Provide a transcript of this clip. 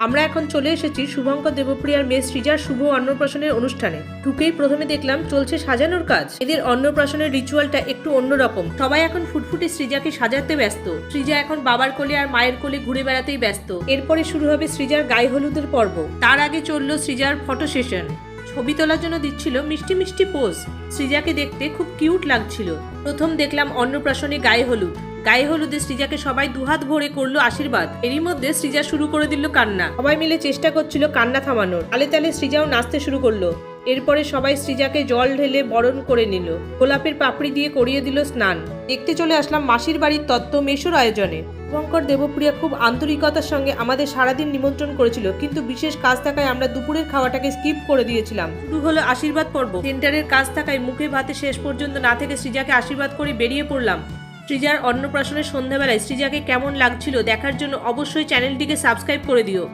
আমরা এখন চলে এসেছি শুভঙ্কর দেবপ্রিয়ার মেয়ে সৃজার শুভ অন্নপ্রাশনের অনুষ্ঠানে। ঢুকেই প্রথমে দেখলাম চলছে সাজানোর কাজ। এদের অন্নপ্রাশনের রিচুয়ালটা একটু অন্যরকম। সবাই এখন ফুটফুটে সৃজাকে সাজাতে ব্যস্ত। সৃজা এখন বাবার কোলে আর মায়ের কোলে ঘুরে বেড়াতেই ব্যস্ত। এরপরে শুরু হবে সৃজার গায়ে হলুদের পর্ব। তার আগে চললো সৃজার ফটো সেশন। ছবি তোলার জন্য দিচ্ছিল মিষ্টি মিষ্টি পোজ। সৃজাকে দেখতে খুব কিউট লাগছিল। প্রথম দেখলাম অন্নপ্রাশনে গায়ে হলুদ। গায়ে হলুদে সৃজাকে সবাই দুহাত ভরে করলো আশীর্বাদ। এরই মধ্যে সৃজা শুরু করে দিল কান্না। সবাই মিলে চেষ্টা করছিল কান্না থামানোর। তালে তালে সৃজাও নাচতে শুরু করলো। এরপরে সবাই সৃজাকে জল ঢেলে বরণ করে নিল। গোলাপের পাপড়ি দিয়ে করিয়ে দিল স্নান। দেখতে চলে আসলাম মাসির বাড়ির তত্ত্ব মেশোর আয়োজনে। শুভঙ্কর দেবপ্রিয়া খুব আন্তরিকতার সঙ্গে আমাদের সারাদিন নিমন্ত্রণ করেছিল, কিন্তু বিশেষ কাজ থাকায় আমরা দুপুরের খাওয়াটাকে স্কিপ করে দিয়েছিলাম। শুরু হলো আশীর্বাদ পর্ব। সেন্টারের কাজ থাকায় মুখে ভাতে শেষ পর্যন্ত না থেকে সৃজাকে আশীর্বাদ করে বেরিয়ে পড়লাম। সৃজার অন্নপ্রাশনের সন্ধ্যাবেলায় সৃজাকে কেমন লাগছিল দেখার জন্য অবশ্যই চ্যানেলটিকে সাবস্ক্রাইব করে দিও।